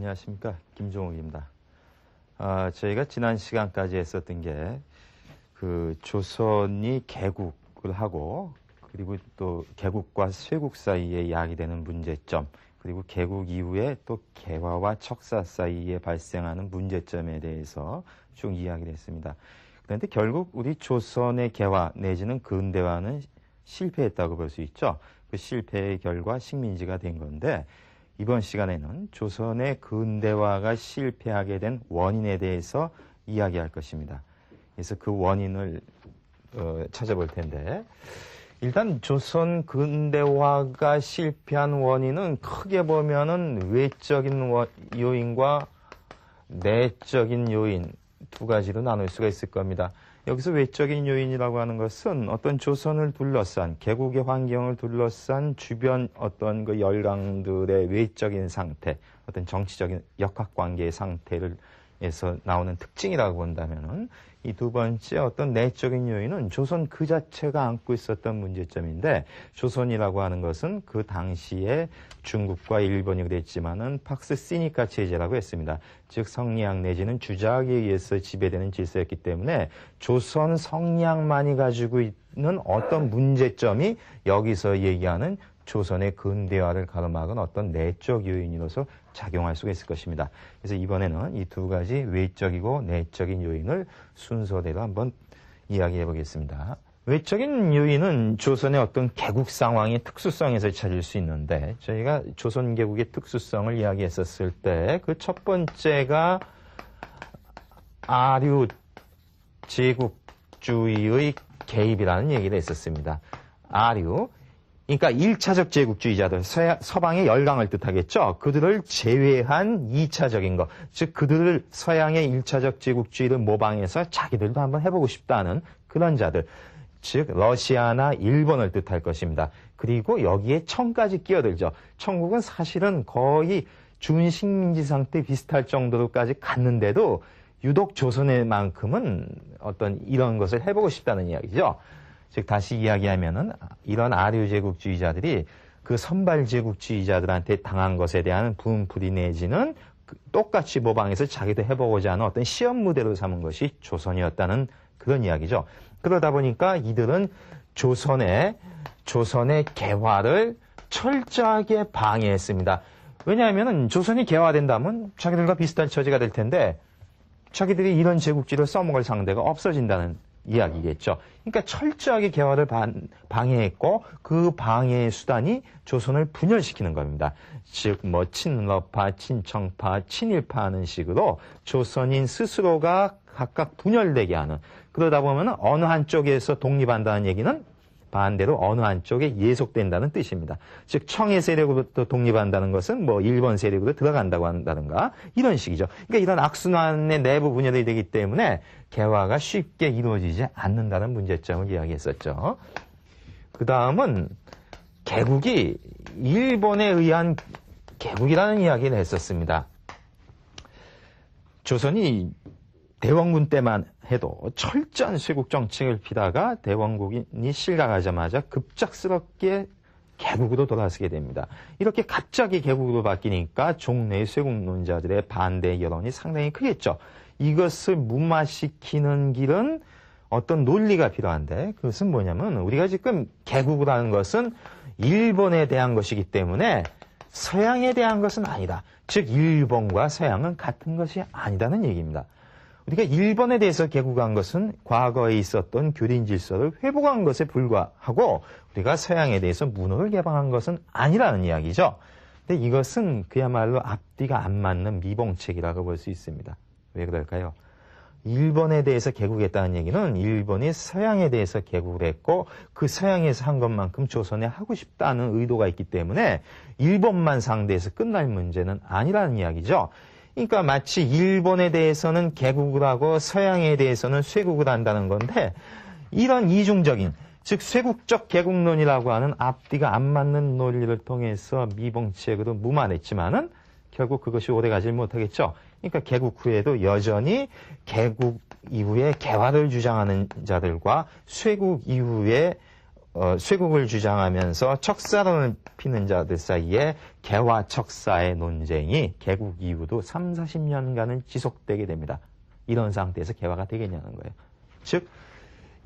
안녕하십니까. 김종욱입니다. 저희가 지난 시간까지 했었던 게, 조선이 개국을 하고, 그리고 또 개국과 쇄국 사이에 야기되는 문제점, 그리고 개국 이후에 또 개화와 척사 사이에 발생하는 문제점에 대해서 쭉 이야기를 했습니다. 그런데 결국 우리 조선의 개화 내지는 근대화는 실패했다고 볼 수 있죠. 그 실패의 결과 식민지가 된 건데, 이번 시간에는 조선의 근대화가 실패하게 된 원인에 대해서 이야기할 것입니다. 그래서 그 원인을 찾아볼 텐데, 일단 조선 근대화가 실패한 원인은 크게 보면은 외적인 요인과 내적인 요인 두 가지로 나눌 수가 있을 겁니다. 여기서 외적인 요인이라고 하는 것은 어떤 조선을 둘러싼, 개국의 환경을 둘러싼 주변 어떤 그 열강들의 외적인 상태, 어떤 정치적인 역학관계의 상태에서 나오는 특징이라고 본다면은, 이 두 번째 어떤 내적인 요인은 조선 그 자체가 안고 있었던 문제점인데, 조선이라고 하는 것은 그 당시에 중국과 일본이 그랬지만은 팍스 시니카 체제라고 했습니다. 즉 성리학 내지는 주작에 의해서 지배되는 질서였기 때문에 조선 성리학만이 가지고 있는 어떤 문제점이 여기서 얘기하는 조선의 근대화를 가로막은 어떤 내적 요인으로서 작용할 수가 있을 것입니다. 그래서 이번에는 이 두 가지 외적이고 내적인 요인을 순서대로 한번 이야기해 보겠습니다. 외적인 요인은 조선의 어떤 개국 상황의 특수성에서 찾을 수 있는데, 저희가 조선 개국의 특수성을 이야기했었을 때 그 첫 번째가 아류 제국주의의 개입이라는 얘기를 했었습니다. 아류, 그러니까 1차적 제국주의자들, 서방의 열강을 뜻하겠죠. 그들을 제외한 2차적인 것, 즉 그들을 서양의 1차적 제국주의를 모방해서 자기들도 한번 해보고 싶다는 그런 자들, 즉 러시아나 일본을 뜻할 것입니다. 그리고 여기에 청까지 끼어들죠. 청국은 사실은 거의 준식민지 상태 비슷할 정도로까지 갔는데도 유독 조선의만큼은 어떤 이런 것을 해보고 싶다는 이야기죠. 즉 다시 이야기하면은 이런 아류 제국주의자들이 그 선발 제국주의자들한테 당한 것에 대한 분풀이 내지는 똑같이 모방해서 자기도 해보고자 하는 어떤 시험 무대로 삼은 것이 조선이었다는 그런 이야기죠. 그러다 보니까 이들은 조선의 개화를 철저하게 방해했습니다. 왜냐하면은 조선이 개화된다면 자기들과 비슷한 처지가 될 텐데 자기들이 이런 제국주의를 써먹을 상대가 없어진다는 이야기겠죠. 그러니까 철저하게 개화를 방해했고 그 방해의 수단이 조선을 분열시키는 겁니다. 즉 친러파, 친청파, 친일파 하는 식으로 조선인 스스로가 각각 분열되게 하는, 그러다 보면 어느 한쪽에서 독립한다는 얘기는 반대로 어느 한쪽에 예속된다는 뜻입니다. 즉 청의 세력으로부터 독립한다는 것은 일본 세력으로 들어간다고 한다든가 이런 식이죠. 그러니까 이런 악순환의 내부 분열이 되기 때문에 개화가 쉽게 이루어지지 않는다는 문제점을 이야기했었죠. 그 다음은 개국이 일본에 의한 개국이라는 이야기를 했었습니다. 조선이 대원군 때만 해도 철저한 쇄국 정책을 피다가 대원군이 실각하자마자 급작스럽게 개국으로 돌아서게 됩니다. 이렇게 갑자기 개국으로 바뀌니까 종래의 쇄국론자들의 반대 여론이 상당히 크겠죠. 이것을 무마시키는 길은 어떤 논리가 필요한데, 그것은 뭐냐면 우리가 지금 개국을 하는 것은 일본에 대한 것이기 때문에 서양에 대한 것은 아니다. 즉 일본과 서양은 같은 것이 아니다는 얘기입니다. 우리가 일본에 대해서 개국한 것은 과거에 있었던 교린 질서를 회복한 것에 불과하고 우리가 서양에 대해서 문호를 개방한 것은 아니라는 이야기죠. 근데 이것은 그야말로 앞뒤가 안 맞는 미봉책이라고 볼 수 있습니다. 왜 그럴까요? 일본에 대해서 개국했다는 얘기는 일본이 서양에 대해서 개국을 했고 그 서양에서 한 것만큼 조선에 하고 싶다는 의도가 있기 때문에 일본만 상대해서 끝날 문제는 아니라는 이야기죠. 그러니까 마치 일본에 대해서는 개국을 하고 서양에 대해서는 쇄국을 한다는 건데, 이런 이중적인, 즉 쇄국적 개국론이라고 하는 앞뒤가 안 맞는 논리를 통해서 미봉책으로 무마했지만은 결국 그것이 오래가지 못하겠죠. 그러니까 개국 후에도 여전히 개국 이후에 개화를 주장하는 자들과 쇄국 이후에 쇄국을 주장하면서 척사론을 피는 자들 사이에 개와 척사의 논쟁이 개국 이후도 3, 40년간은 지속되게 됩니다. 이런 상태에서 개화가 되겠냐는 거예요. 즉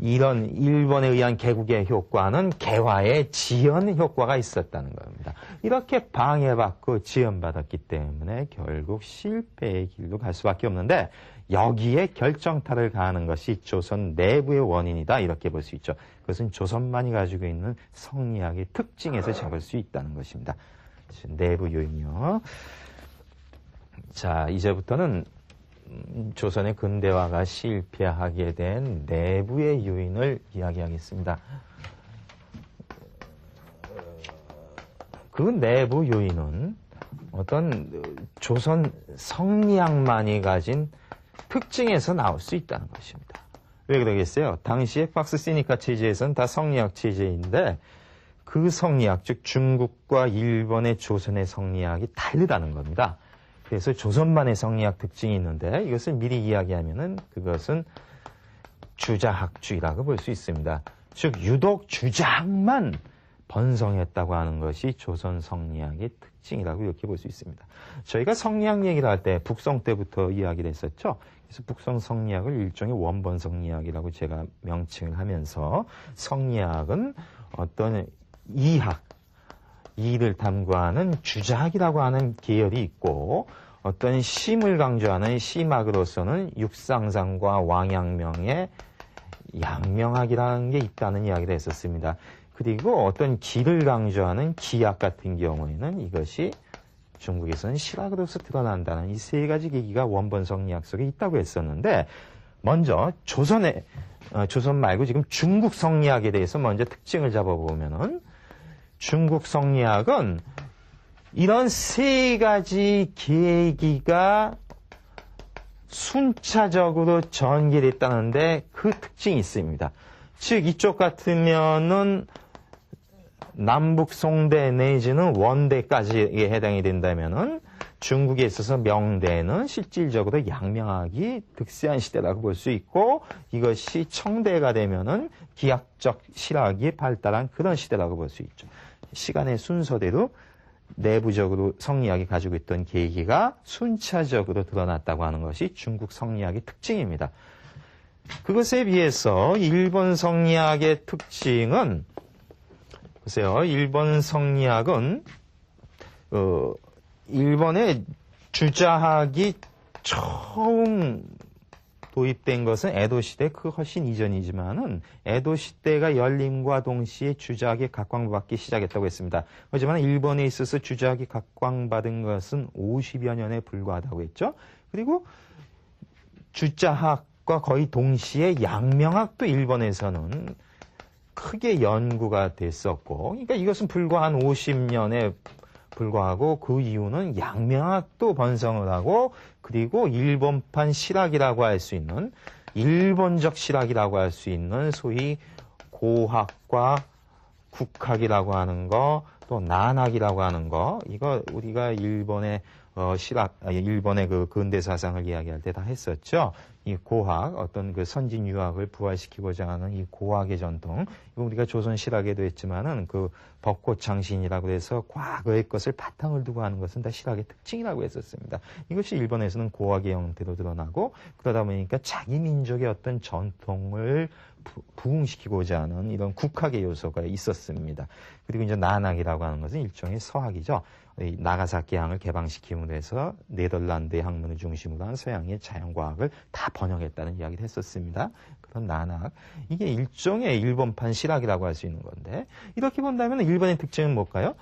이런 일본에 의한 개국의 효과는 개화의 지연 효과가 있었다는 겁니다. 이렇게 방해받고 지연받았기 때문에 결국 실패의 길로 갈 수밖에 없는데 여기에 결정타를 가하는 것이 조선 내부의 원인이다 이렇게 볼 수 있죠. 그것은 조선만이 가지고 있는 성리학의 특징에서 잡을 수 있다는 것입니다. 내부 요인이요. 자, 이제부터는 조선의 근대화가 실패하게 된 내부의 요인을 이야기하겠습니다. 그 내부 요인은 어떤 조선 성리학만이 가진 특징에서 나올 수 있다는 것입니다. 왜 그러겠어요? 당시에 박스 시니카 체제에서는 다 성리학 체제인데 그 성리학, 즉 중국과 일본의 조선의 성리학이 다르다는 겁니다. 그래서 조선만의 성리학 특징이 있는데 이것을 미리 이야기하면은 그것은 주자학주의라고 볼 수 있습니다. 즉 유독 주자학만 번성했다고 하는 것이 조선 성리학의 특징이라고 이렇게 볼 수 있습니다. 저희가 성리학 얘기를 할 때 북성 때부터 이야기를 했었죠. 그래서 북성 성리학을 일종의 원본 성리학이라고 제가 명칭을 하면서 성리학은 어떤 이학, 이를 탐구하는 주자학이라고 하는 계열이 있고 어떤 심을 강조하는 심학으로서는 육상상과 왕양명의 양명학이라는 게 있다는 이야기를 했었습니다. 그리고 어떤 기를 강조하는 기학 같은 경우에는 이것이 중국에서는 실학으로서 드러난다는 이 세 가지 계기가 원본 성리학 속에 있다고 했었는데 먼저 조선 말고 지금 중국 성리학에 대해서 먼저 특징을 잡아보면은 중국 성리학은 이런 세 가지 계기가 순차적으로 전개됐다는데 그 특징이 있습니다. 즉 이쪽 같으면은 남북 송대 내지는 원대까지에 해당이 된다면은 중국에 있어서 명대는 실질적으로 양명학이 득세한 시대라고 볼 수 있고 이것이 청대가 되면은 기하적 실학이 발달한 그런 시대라고 볼 수 있죠. 시간의 순서대로 내부적으로 성리학이 가지고 있던 계기가 순차적으로 드러났다고 하는 것이 중국 성리학의 특징입니다. 그것에 비해서 일본 성리학의 특징은 보세요. 일본 성리학은 일본의 주자학이 처음 도입된 것은 에도 시대 그 훨씬 이전이지만은 에도 시대가 열림과 동시에 주자학이 각광받기 시작했다고 했습니다. 하지만 일본에 있어서 주자학이 각광받은 것은 50여 년에 불과하다고 했죠. 그리고 주자학과 거의 동시에 양명학도 일본에서는 크게 연구가 됐었고, 그러니까 이것은 불과 한 50년에 불과하고 그 이유는 양명학도 번성을 하고 그리고 일본판 실학이라고 할 수 있는 일본적 실학이라고 할 수 있는 소위 고학과 국학이라고 하는 거 또 난학이라고 하는 거 이거 우리가 일본의 일본의 그 근대 사상을 이야기할 때 다 했었죠. 이 고학, 어떤 그 선진 유학을 부활시키고자 하는 이 고학의 전통, 이거 우리가 조선 실학에도 했지만은 그 벚꽃창신이라고 해서 과거의 것을 바탕을 두고 하는 것은 다 실학의 특징이라고 했었습니다. 이것이 일본에서는 고학의 형태로 드러나고 그러다 보니까 자기 민족의 어떤 전통을 부흥시키고자 하는 이런 국학의 요소가 있었습니다. 그리고 이제 난학이라고 하는 것은 일종의 서학이죠. 나가사키 항을 개방시킴으로 해서 네덜란드의 학문을 중심으로 한 서양의 자연과학을 다 번역했다는 이야기를 했었습니다. 그런 난학. 이게 일종의 일본판 실학이라고 할 수 있는 건데 이렇게 본다면 일본의 특징은 뭘까요?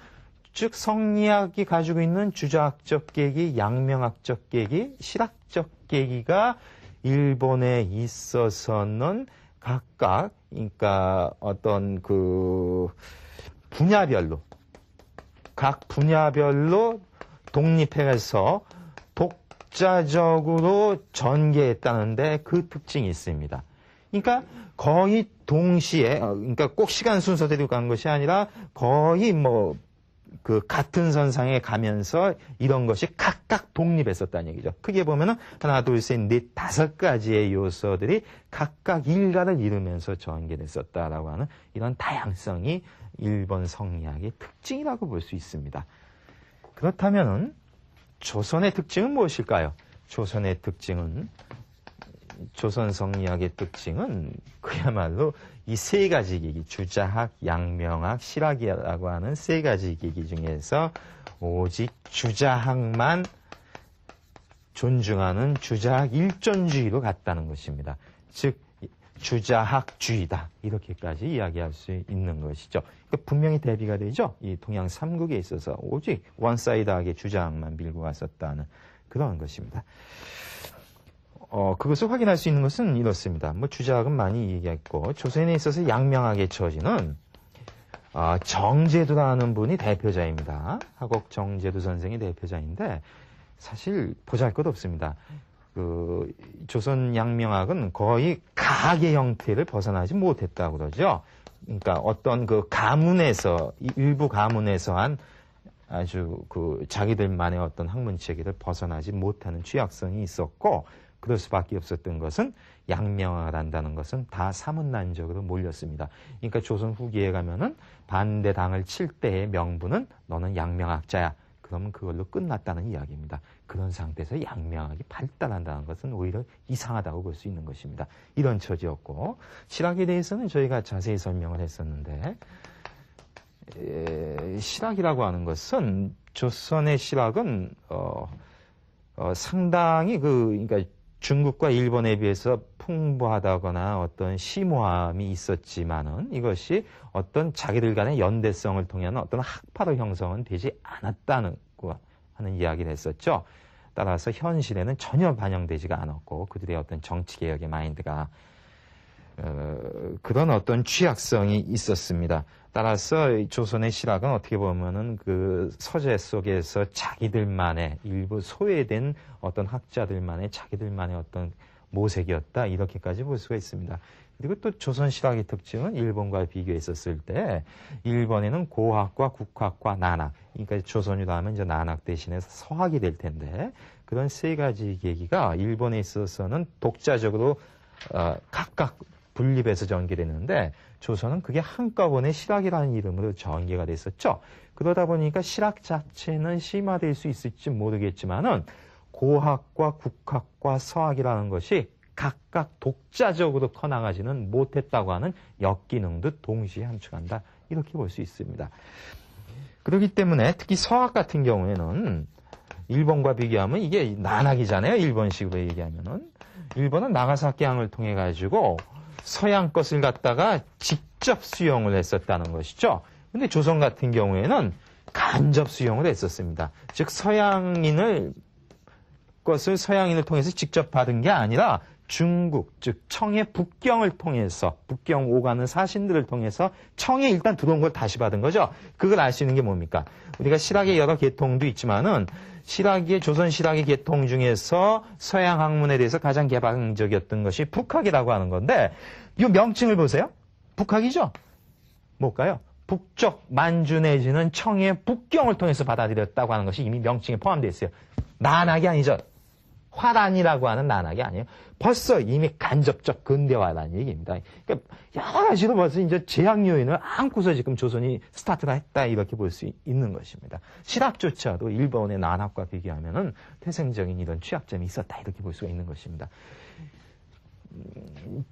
즉 성리학이 가지고 있는 주자학적 계기, 양명학적 계기, 실학적 계기가 일본에 있어서는 각각 그러니까 어떤 그 분야별로 각 분야별로 독립해서 독자적으로 전개했다는데 그 특징이 있습니다. 그러니까 거의 동시에, 그러니까 꼭 시간 순서대로 간 것이 아니라 거의 그 같은 선상에 가면서 이런 것이 각각 독립했었다는 얘기죠. 크게 보면은 하나, 둘, 셋, 넷, 5가지의 요소들이 각각 일가를 이루면서 전개됐었다라고 하는 이런 다양성이 일본 성리학의 특징이라고 볼 수 있습니다. 그렇다면은 조선의 특징은 무엇일까요? 조선의 특징은 조선 성리학의 특징은 그야말로 이 3가지 계기, 주자학, 양명학, 실학이라고 하는 3가지 계기 중에서 오직 주자학만 존중하는 주자학 일존주의로 갔다는 것입니다. 즉 주자학주의다 이렇게까지 이야기할 수 있는 것이죠. 그러니까 분명히 대비가 되죠. 이 동양 3국에 있어서 오직 원사이드하게 주자학만 밀고 갔었다는 그런 것입니다. 그것을 확인할 수 있는 것은 이렇습니다. 뭐 주자학은 많이 얘기했고 조선에 있어서 양명학의 처지는 정제두라는 분이 대표자입니다. 하곡 정제두 선생이 대표자인데 사실 보잘것없습니다. 그 조선 양명학은 거의 가학의 형태를 벗어나지 못했다고 그러죠. 그러니까 어떤 그 가문에서 일부 가문에서 한 아주 그 자기들만의 어떤 학문 체계를 벗어나지 못하는 취약성이 있었고 그럴 수밖에 없었던 것은 양명학을 한다는 것은 다 사문난적으로 몰렸습니다. 그러니까 조선 후기에 가면은 반대당을 칠 때의 명분은 너는 양명학자야. 그러면 그걸로 끝났다는 이야기입니다. 그런 상태에서 양명학이 발달한다는 것은 오히려 이상하다고 볼 수 있는 것입니다. 이런 처지였고 실학에 대해서는 저희가 자세히 설명을 했었는데 실학이라고 하는 것은 조선의 실학은 상당히 그러니까 중국과 일본에 비해서 풍부하다거나 어떤 심오함이 있었지만은 이것이 어떤 자기들 간의 연대성을 통한 어떤 학파로 형성은 되지 않았다는 하는 이야기를 했었죠. 따라서 현실에는 전혀 반영되지가 않았고 그들의 어떤 정치개혁의 마인드가 그런 어떤 취약성이 있었습니다. 따라서 조선의 실학은 어떻게 보면은 그 서재 속에서 자기들만의 일부 소외된 어떤 학자들만의 자기들만의 어떤 모색이었다 이렇게까지 볼 수가 있습니다. 그리고 또 조선 실학의 특징은 일본과 비교했었을 때 일본에는 고학과 국학과 난학, 그러니까 조선이라 하면 이제 난학 대신해서 서학이 될 텐데 그런 3가지 계기가 일본에 있어서는 독자적으로 각각 분립해서 전개됐는데 조선은 그게 한꺼번에 실학이라는 이름으로 전개가 됐었죠. 그러다 보니까 실학 자체는 심화될 수 있을지 모르겠지만은 고학과 국학과 서학이라는 것이 각각 독자적으로 커나가지는 못했다고 하는 역기능도 동시에 함축한다. 이렇게 볼 수 있습니다. 그렇기 때문에 특히 서학 같은 경우에는 일본과 비교하면 이게 난학이잖아요. 일본식으로 얘기하면은. 일본은 나가사키항을 통해 가지고 서양 것을 갖다가 직접 수용을 했었다는 것이죠. 근데 조선 같은 경우에는 간접 수용을 했었습니다. 즉 서양인을 통해서 직접 받은 게 아니라 중국, 즉 청의 북경을 통해서 북경 오가는 사신들을 통해서 청에 일단 들어온 걸 다시 받은 거죠. 그걸 알 수 있는 게 뭡니까? 우리가 실학의 여러 계통도 있지만은 조선 실학의 계통 중에서 서양 학문에 대해서 가장 개방적이었던 것이 북학이라고 하는 건데 이 명칭을 보세요. 북학이죠? 뭘까요? 북쪽 만주 내지는 청의 북경을 통해서 받아들였다고 하는 것이 이미 명칭에 포함되어 있어요. 난학이 아니죠. 화란이라고 하는 난학이 아니에요. 벌써 이미 간접적 근대화라는 얘기입니다. 그러니까 여러 가지로 벌써 이제 제약 요인을 안고서 지금 조선이 스타트를 했다 이렇게 볼 수 있는 것입니다. 실학조차도 일본의 난학과 비교하면은 태생적인 이런 취약점이 있었다 이렇게 볼 수가 있는 것입니다.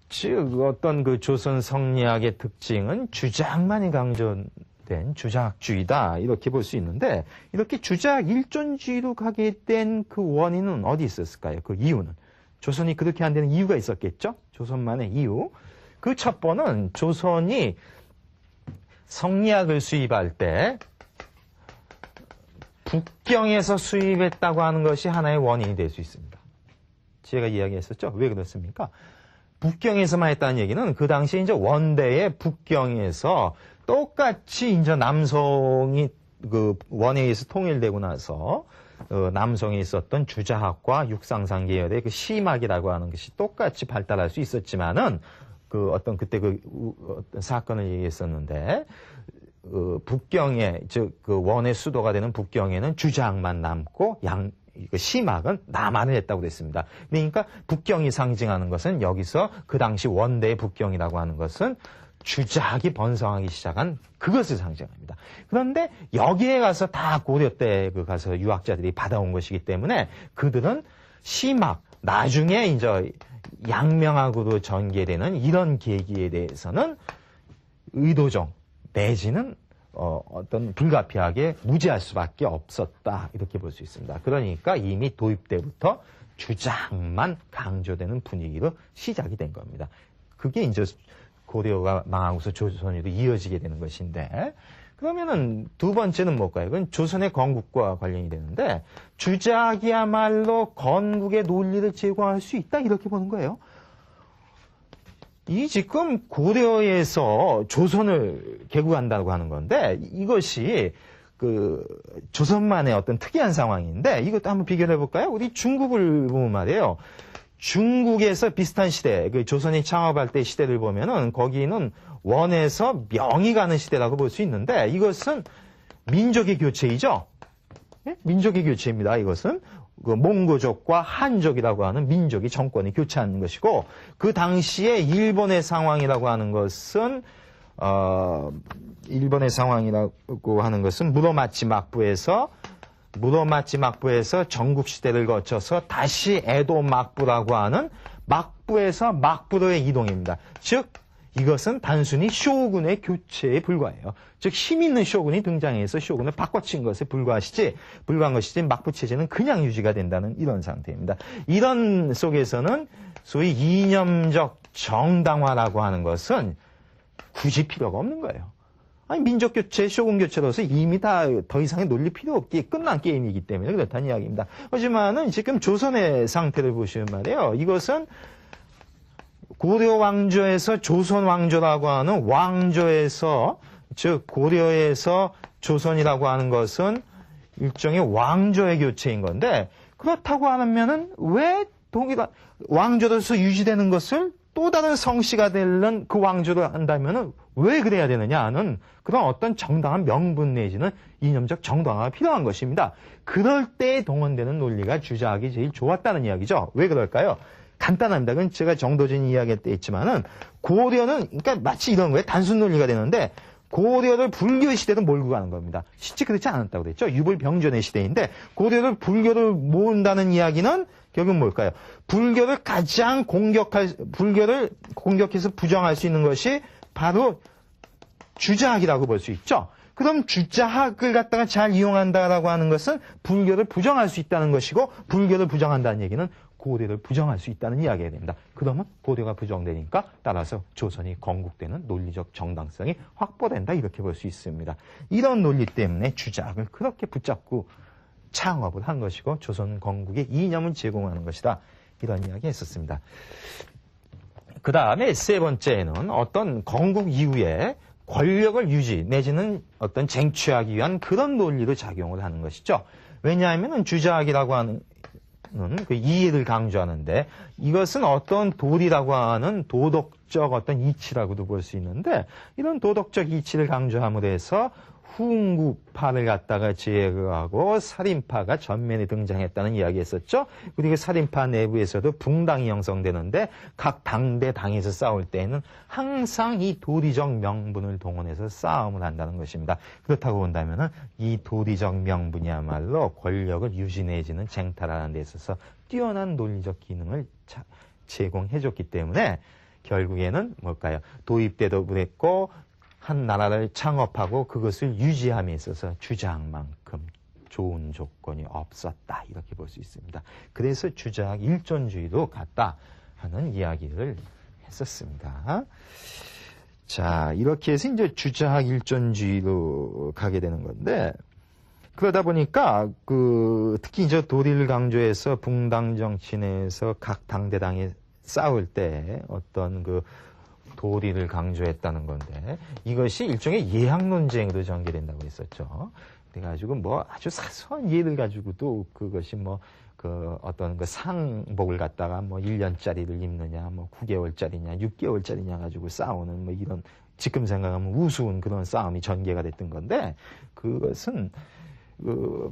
즉 어떤 그 조선 성리학의 특징은 주자학만이 강조된 주자학주의다 이렇게 볼 수 있는데 이렇게 주자학 일존주의로 가게 된 그 원인은 어디 있었을까요? 그 이유는 조선이 그렇게 안 되는 이유가 있었겠죠? 조선만의 이유. 그 첫 번은 조선이 성리학을 수입할 때 북경에서 수입했다고 하는 것이 하나의 원인이 될 수 있습니다. 제가 이야기했었죠? 왜 그렇습니까? 북경에서만 했다는 얘기는 그 당시에 이제 원대의 북경에서 똑같이 이제 남성이 그 원에 의해서 통일되고 나서 남성에 있었던 주자학과 육상상 계열의 그 시막이라고 하는 것이 똑같이 발달할 수 있었지만은 그 어떤 그때 그 어떤 사건을 얘기했었는데 북경에, 즉, 그 원의 수도가 되는 북경에는 주작만 남고 시막은 남한을 했다고 그랬습니다. 그러니까 북경이 상징하는 것은 여기서 그 당시 원대의 북경이라고 하는 것은 주작이 번성하기 시작한 그것을 상징합니다. 그런데 여기에 가서 다 고려 때 가서 유학자들이 받아온 것이기 때문에 그들은 시막, 나중에 이제 양명학으로 전개되는 이런 계기에 대해서는 의도적 내지는 어떤 불가피하게 무지할 수밖에 없었다. 이렇게 볼 수 있습니다. 그러니까 이미 도입 때부터 주장만 강조되는 분위기로 시작이 된 겁니다. 그게 이제 고려가 망하고서 조선으로 이어지게 되는 것인데, 그러면은 두 번째는 뭘까요? 그건 조선의 건국과 관련이 되는데, 주작이야말로 건국의 논리를 제공할 수 있다. 이렇게 보는 거예요. 이 지금 고려에서 조선을 개국한다고 하는 건데 이것이 그 조선만의 어떤 특이한 상황인데 이것도 한번 비교를 해볼까요? 우리 중국을 보면 말이에요. 중국에서 비슷한 시대, 그 조선이 창업할 때 시대를 보면은 거기는 원에서 명이 가는 시대라고 볼 수 있는데 이것은 민족의 교체이죠. 네? 민족의 교체입니다. 이것은. 그 몽고족과 한족이라고 하는 민족이 정권이 교체하는 것이고 그 당시에 일본의 상황이라고 하는 것은 무로마치 막부에서 전국 시대를 거쳐서 다시 에도 막부라고 하는 막부에서 막부로의 이동입니다. 즉 이것은 단순히 쇼군의 교체에 불과해요. 즉 힘 있는 쇼군이 등장해서 쇼군을 바꿔친 것에 불과한 것이지 막부 체제는 그냥 유지가 된다는 이런 상태입니다. 이런 속에서는 소위 이념적 정당화라고 하는 것은 굳이 필요가 없는 거예요. 아니 민족 교체, 쇼군 교체로서 이미 다 더 이상의 논리 필요 없기에 끝난 게임이기 때문에 그렇다는 이야기입니다. 하지만은 지금 조선의 상태를 보시면 말이에요. 이것은 고려 왕조에서 조선 왕조라고 하는 왕조에서 즉 고려에서 조선이라고 하는 것은 일종의 왕조의 교체인 건데 그렇다고 하면은 왜 동일한 왕조로서 유지되는 것을 또 다른 성씨가 되는 그 왕조로 한다면은 왜 그래야 되느냐 하는 그런 어떤 정당한 명분 내지는 이념적 정당화가 필요한 것입니다. 그럴 때 동원되는 논리가 주작이 제일 좋았다는 이야기죠. 왜 그럴까요? 간단합니다. 그건 제가 정도진 이야기할 때 있지만은 고려는 그러니까 마치 이런 거에 단순 논리가 되는데 고려를 불교 시대로 몰고 가는 겁니다. 실제 그렇지 않았다고 그랬죠. 유불병존의 시대인데 고려를 불교를 모은다는 이야기는 결국은 뭘까요? 불교를 공격해서 부정할 수 있는 것이 바로 주자학이라고 볼 수 있죠. 그럼 주자학을 갖다가 잘 이용한다라고 하는 것은 불교를 부정할 수 있다는 것이고 불교를 부정한다는 얘기는 고려를 부정할 수 있다는 이야기가 됩니다. 그러면 고려가 부정되니까 따라서 조선이 건국되는 논리적 정당성이 확보된다 이렇게 볼 수 있습니다. 이런 논리 때문에 주작을 그렇게 붙잡고 창업을 한 것이고 조선 건국의 이념을 제공하는 것이다. 이런 이야기 했었습니다. 그 다음에 세 번째는 어떤 건국 이후에 권력을 유지 내지는 어떤 쟁취하기 위한 그런 논리로 작용을 하는 것이죠. 왜냐하면 주작이라고 하는 그 이해를 강조하는데 이것은 어떤 도리라고 하는 도덕적 어떤 이치라고도 볼 수 있는데 이런 도덕적 이치를 강조함으로 해서 후흥구파를 갖다가 제거하고 살인파가 전면에 등장했다는 이야기했었죠. 그리고 살인파 내부에서도 붕당이 형성되는데 각 당대 당에서 싸울 때에는 항상 이 도리적 명분을 동원해서 싸움을 한다는 것입니다. 그렇다고 본다면은 이 도리적 명분이야말로 권력을 유지 내지는 쟁탈하는 데 있어서 뛰어난 논리적 기능을 제공해줬기 때문에 결국에는 뭘까요? 도입 때도 그랬고 한 나라를 창업하고 그것을 유지함에 있어서 주작만큼 좋은 조건이 없었다. 이렇게 볼 수 있습니다. 그래서 주작 일존주의도 같다 하는 이야기를 했었습니다. 자, 이렇게 해서 이제 주작 일존주의로 가게 되는 건데 그러다 보니까 특히 이제 도리를 강조해서 붕당 정치 내에서 각 당대당이 싸울 때 어떤 도리를 강조했다는 건데 이것이 일종의 예학 논쟁으로 전개된다고 했었죠. 그래가지고 아주 사소한 예를 가지고도 그것이 어떤 상복을 갖다가 1년짜리를 입느냐, 9개월짜리냐, 6개월짜리냐 가지고 싸우는 이런 지금 생각하면 우스운 그런 싸움이 전개가 됐던 건데, 그것은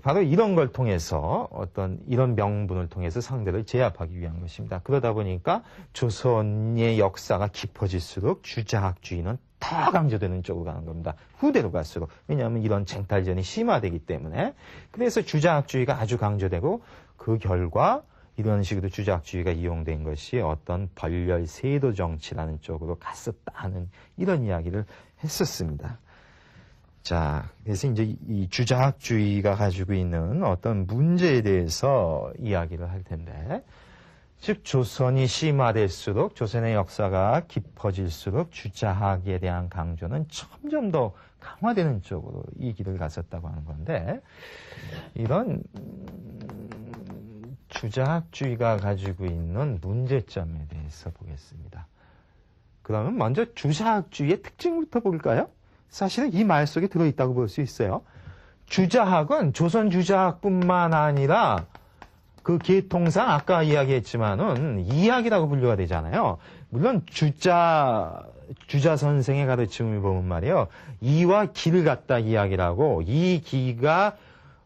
바로 이런 걸 통해서 어떤 이런 명분을 통해서 상대를 제압하기 위한 것입니다. 그러다 보니까 조선의 역사가 깊어질수록 주자학주의는 더 강조되는 쪽으로 가는 겁니다. 후대로 갈수록. 왜냐하면 이런 쟁탈전이 심화되기 때문에. 그래서 주자학주의가 아주 강조되고 그 결과 이런 식으로 주자학주의가 이용된 것이 어떤 벌렬 세도 정치라는 쪽으로 갔었다는 이런 이야기를 했었습니다. 자, 그래서 이제 이 주자학주의가 가지고 있는 어떤 문제에 대해서 이야기를 할 텐데, 즉 조선이 심화될수록 조선의 역사가 깊어질수록 주자학에 대한 강조는 점점 더 강화되는 쪽으로 이 길을 갔었다고 하는 건데, 이런 주자학주의가 가지고 있는 문제점에 대해서 보겠습니다. 그러면 먼저 주자학주의의 특징부터 볼까요? 사실은 이 말 속에 들어있다고 볼 수 있어요. 주자학은 조선 주자학뿐만 아니라 그 계통상 아까 이야기했지만은 이학이라고 분류가 되잖아요. 물론 주자 선생의 가르침을 보면 말이에요. 이와 기를 갖다 이야기라고 이 기가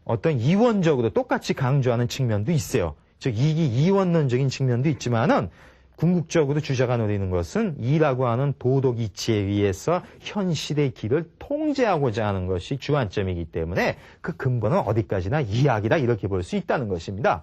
어떤 이원적으로 똑같이 강조하는 측면도 있어요. 즉 이기 이원론적인 측면도 있지만은 궁극적으로 주자가 노리는 것은 이라고 하는 도덕 이치에 의해서 현실의 길을 통제하고자 하는 것이 주안점이기 때문에 그 근본은 어디까지나 이학이다 이렇게 볼 수 있다는 것입니다.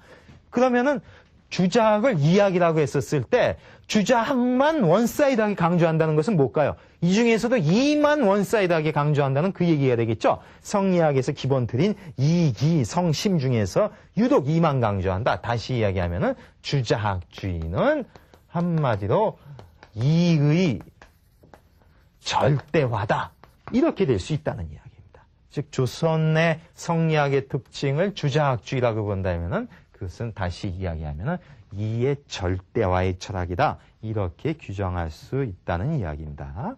그러면은 주자학을 이학이라고 했었을 때 주자학만 원사이드하게 강조한다는 것은 뭘까요? 이 중에서도 이만 원사이드하게 강조한다는 그 얘기가 되겠죠. 성리학에서 기본 틀인 이기, 성심 중에서 유독 이만 강조한다. 다시 이야기하면은 주자학주의는 한마디로 이의 절대화다. 이렇게 될 수 있다는 이야기입니다. 즉 조선의 성리학의 특징을 주자학주의라고 본다면은 그것은 다시 이야기하면은 이의 절대화의 철학이다. 이렇게 규정할 수 있다는 이야기입니다.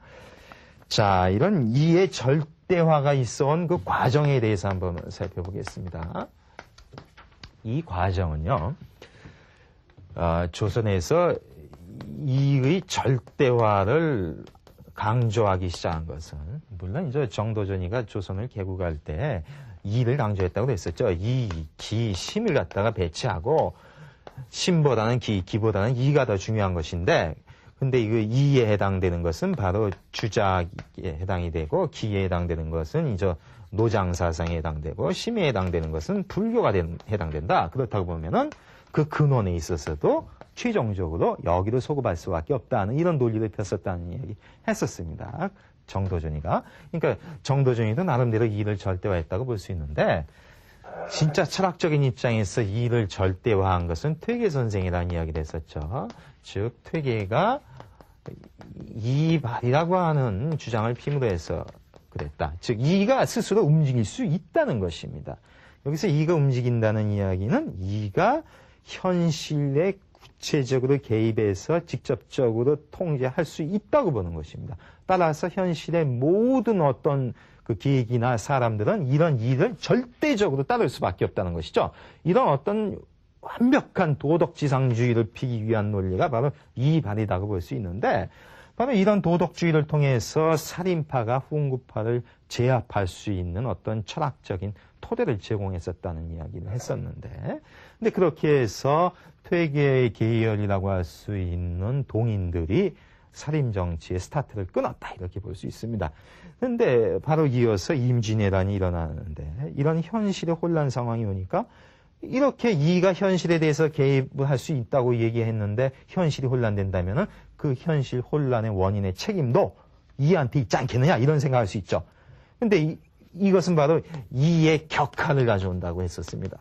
자, 이런 이의 절대화가 있어온 그 과정에 대해서 한번 살펴보겠습니다. 이 과정은요, 조선에서 이의 절대화를 강조하기 시작한 것은, 물론 이제 정도전이가 조선을 개국할 때 이를 강조했다고 했었죠. 이, 기, 심을 갖다가 배치하고 심보다는 기, 기보다는 이가 더 중요한 것인데, 근데 이거 이에 해당되는 것은 바로 주자에 해당이 되고, 기에 해당되는 것은 이제 노장사상에 해당되고, 심에 해당되는 것은 불교가 해당된다. 그렇다고 보면은 그 근원에 있어서도 최종적으로 여기를 소급할 수밖에 없다는 이런 논리를 폈었다는 이야기 했었습니다. 정도전이가. 그러니까 정도전이도 나름대로 이를 절대화했다고 볼 수 있는데, 진짜 철학적인 입장에서 이를 절대화한 것은 퇴계 선생이라는 이야기를 했었죠. 즉 퇴계가 이발이라고 하는 주장을 필요로 해서 그랬다. 즉 이가 스스로 움직일 수 있다는 것입니다. 여기서 이가 움직인다는 이야기는 이가 현실에 구체적으로 개입해서 직접적으로 통제할 수 있다고 보는 것입니다. 따라서 현실의 모든 어떤 그 기획이나 사람들은 이런 일을 절대적으로 따를 수밖에 없다는 것이죠. 이런 어떤 완벽한 도덕지상주의를 피기 위한 논리가 바로 이 발이라고 볼 수 있는데, 바로 이런 도덕주의를 통해서 살인파가 훈구파를 제압할 수 있는 어떤 철학적인 토대를 제공했었다는 이야기를 했었는데, 근데 그렇게 해서 퇴계 계열이라고 할 수 있는 동인들이 살인정치의 스타트를 끊었다 이렇게 볼 수 있습니다. 그런데 바로 이어서 임진왜란이 일어나는데, 이런 현실의 혼란 상황이 오니까 이렇게 이가 현실에 대해서 개입을 할 수 있다고 얘기했는데 현실이 혼란된다면은 그 현실 혼란의 원인의 책임도 이한테 있지 않겠느냐 이런 생각할 수 있죠. 근데 이것은 바로 이의 격화를 가져온다고 했었습니다.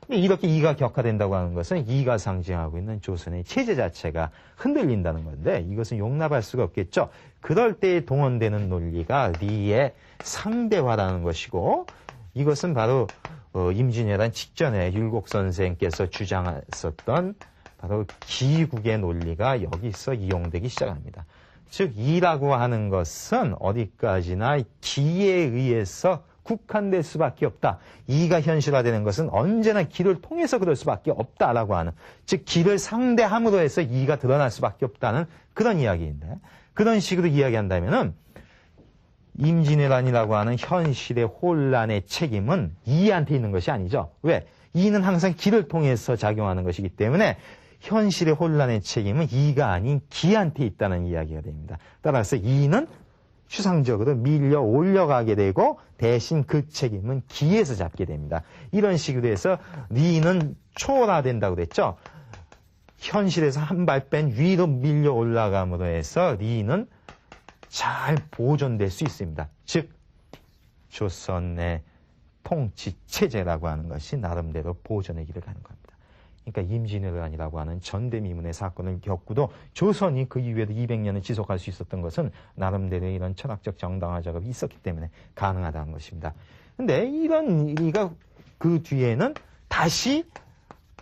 이렇게 이가 격화된다고 하는 것은 이가 상징하고 있는 조선의 체제 자체가 흔들린다는 건데, 이것은 용납할 수가 없겠죠. 그럴 때 동원되는 논리가 리의 상대화라는 것이고, 이것은 바로 임진왜란 직전에 율곡 선생께서 주장했었던 바로 기국의 논리가 여기서 이용되기 시작합니다. 즉 이라고 하는 것은 어디까지나 기에 의해서 국한될 수밖에 없다. 이가 현실화되는 것은 언제나 기를 통해서 그럴 수밖에 없다라고 하는, 즉 기를 상대함으로 해서 이가 드러날 수밖에 없다는 그런 이야기인데, 그런 식으로 이야기한다면은 임진왜란이라고 하는 현실의 혼란의 책임은 이한테 있는 것이 아니죠. 왜? 이는 항상 기를 통해서 작용하는 것이기 때문에 현실의 혼란의 책임은 이가 아닌 기한테 있다는 이야기가 됩니다. 따라서 이는 추상적으로 밀려 올려가게 되고 대신 그 책임은 기에서 잡게 됩니다. 이런 식으로 해서 리는 초월화된다고 그랬죠. 현실에서 한 발 뺀 위로 밀려 올라감으로 해서 리는 잘 보존될 수 있습니다. 즉 조선의 통치 체제라고 하는 것이 나름대로 보존의 길을 가는 겁니다. 그러니까 임진왜란이라고 하는 전대미문의 사건을 겪고도 조선이 그 이후에도 200년을 지속할 수 있었던 것은 나름대로 이런 철학적 정당화 작업이 있었기 때문에 가능하다는 것입니다. 근데 이런 일이가 그 뒤에는 다시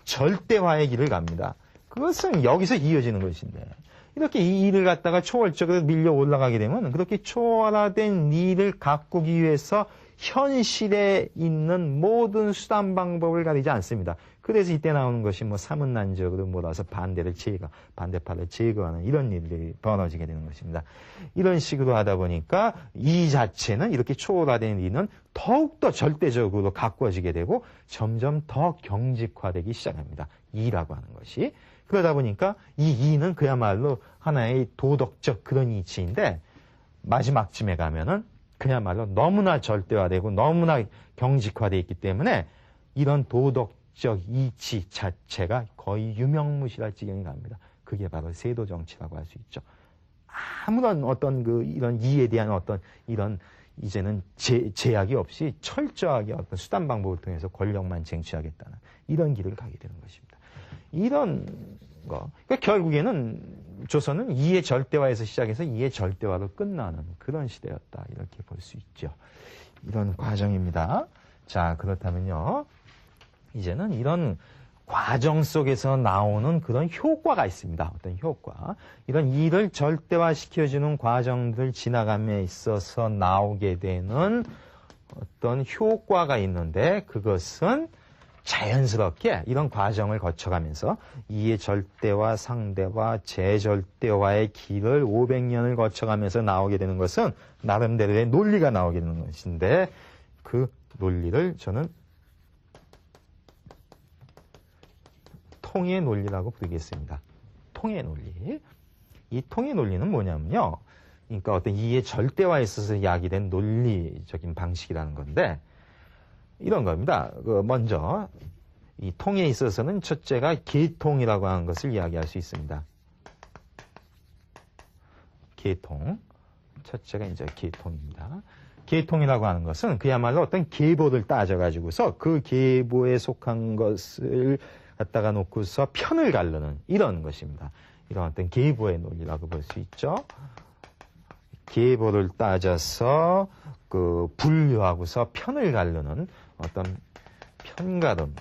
절대화의 길을 갑니다. 그것은 여기서 이어지는 것인데 이렇게 이 일을 갖다가 초월적으로 밀려 올라가게 되면 그렇게 초월화된 일을 가꾸기 위해서 현실에 있는 모든 수단 방법을 가리지 않습니다. 그래서 이때 나오는 것이 뭐 사문난적으로 몰아서 반대파를 제거하는 이런 일들이 벌어지게 되는 것입니다. 이런 식으로 하다 보니까 이 자체는 이렇게 초월화된 이는 더욱더 절대적으로 가꾸어지게 되고 점점 더 경직화되기 시작합니다. 이라고 하는 것이. 그러다 보니까 이 이는 그야말로 하나의 도덕적 그런 이치인데 마지막쯤에 가면은 그야말로 너무나 절대화되고 너무나 경직화되어 있기 때문에 이런 도덕적 이치 자체가 거의 유명무실할 지경이 갑니다. 그게 바로 세도정치라고 할 수 있죠. 아무런 어떤 이런 이에 대한 어떤 이런 이제는 제약이 없이 철저하게 어떤 수단 방법을 통해서 권력만 쟁취하겠다는 이런 길을 가게 되는 것입니다. 이런 거. 그러니까 결국에는 조선은 이의 절대화에서 시작해서 이의 절대화로 끝나는 그런 시대였다. 이렇게 볼 수 있죠. 이런 과정입니다. 자, 그렇다면요. 이제는 이런 과정 속에서 나오는 그런 효과가 있습니다. 어떤 효과. 이런 일을 절대화시켜주는 과정들 지나감에 있어서 나오게 되는 어떤 효과가 있는데 그것은 자연스럽게 이런 과정을 거쳐가면서 이의 절대화, 상대화, 재절대화의 길을 500년을 거쳐가면서 나오게 되는 것은 나름대로의 논리가 나오게 되는 것인데 그 논리를 저는 통의 논리라고 부르겠습니다. 통의 논리. 이 통의 논리는 뭐냐면요. 그러니까 어떤 이의 절대화에 있어서 야기된 논리적인 방식이라는 건데 이런 겁니다. 먼저 이 통에 있어서는 첫째가 계통이라고 하는 것을 이야기할 수 있습니다. 계통. 첫째가 이제 계통입니다. 계통이라고 하는 것은 그야말로 어떤 계보를 따져가지고서 그 계보에 속한 것을 갖다가 놓고서 편을 가르는 이런 것입니다. 이런 어떤 계보의 논리라고 볼 수 있죠. 계보를 따져서 분류하고서 편을 가르는 어떤 편가름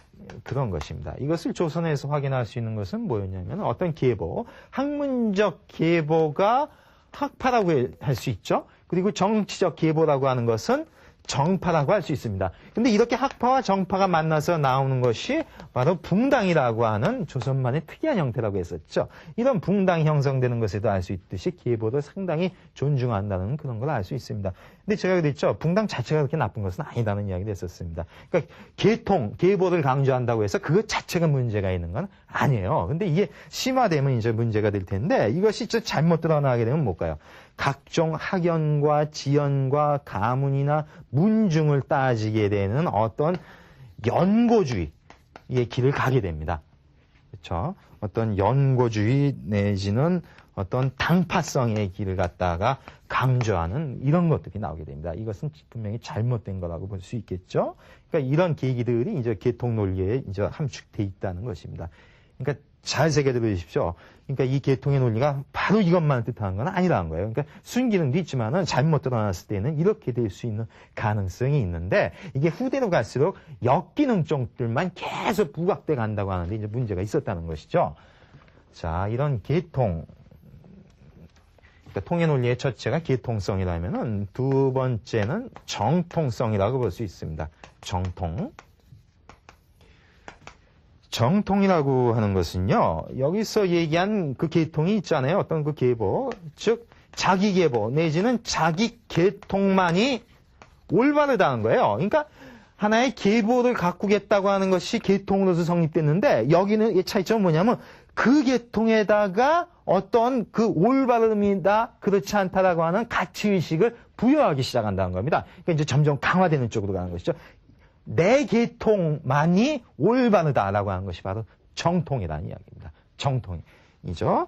그런 것입니다. 이것을 조선에서 확인할 수 있는 것은 뭐였냐면 어떤 계보, 학문적 계보가 학파라고 할 수 있죠. 그리고 정치적 계보라고 하는 것은 정파라고 할 수 있습니다. 근데 이렇게 학파와 정파가 만나서 나오는 것이 바로 붕당이라고 하는 조선만의 특이한 형태라고 했었죠. 이런 붕당이 형성되는 것에도 알 수 있듯이 계보를 상당히 존중한다는 그런 걸 알 수 있습니다. 근데 제가 그랬죠. 붕당 자체가 그렇게 나쁜 것은 아니다는 이야기를 했었습니다. 그러니까 계보를 강조한다고 해서 그것 자체가 문제가 있는 건 아니에요. 근데 이게 심화되면 이제 문제가 될 텐데 이것이 잘못 드러나게 되면 뭘까요? 각종 학연과 지연과 가문이나 문중을 따지게 되는 어떤 연고주의의 길을 가게 됩니다. 그렇죠? 어떤 연고주의 내지는 어떤 당파성의 길을 갖다가 강조하는 이런 것들이 나오게 됩니다. 이것은 분명히 잘못된 거라고 볼 수 있겠죠. 그러니까 이런 계기들이 이제 계통 논리에 이제 함축돼 있다는 것입니다. 그러니까 잘 새겨들으십시오. 그러니까 이 계통의 논리가 바로 이것만 뜻하는 건 아니라는 거예요. 그러니까 순기능도 있지만은 잘못 드러났을 때는 이렇게 될 수 있는 가능성이 있는데 이게 후대로 갈수록 역기능 쪽들만 계속 부각돼 간다고 하는데 이제 문제가 있었다는 것이죠. 자, 이런 계통. 그러니까 통의 논리의 첫째가 계통성이라면은 두 번째는 정통성이라고 볼 수 있습니다. 정통. 정통이라고 하는 것은요, 여기서 얘기한 그 계통이 있잖아요. 어떤 그 계보. 즉, 자기 계보 내지는 자기 계통만이 올바르다는 거예요. 그러니까 하나의 계보를 가꾸겠다고 하는 것이 계통으로서 성립됐는데 여기는 이 차이점은 뭐냐면 그 계통에다가 어떤 그 올바름이다 그렇지 않다라고 하는 가치의식을 부여하기 시작한다는 겁니다. 그러니까 이제 점점 강화되는 쪽으로 가는 것이죠. 내 계통만이 올바르다라고 하는 것이 바로 정통이라는 이야기입니다. 정통이죠.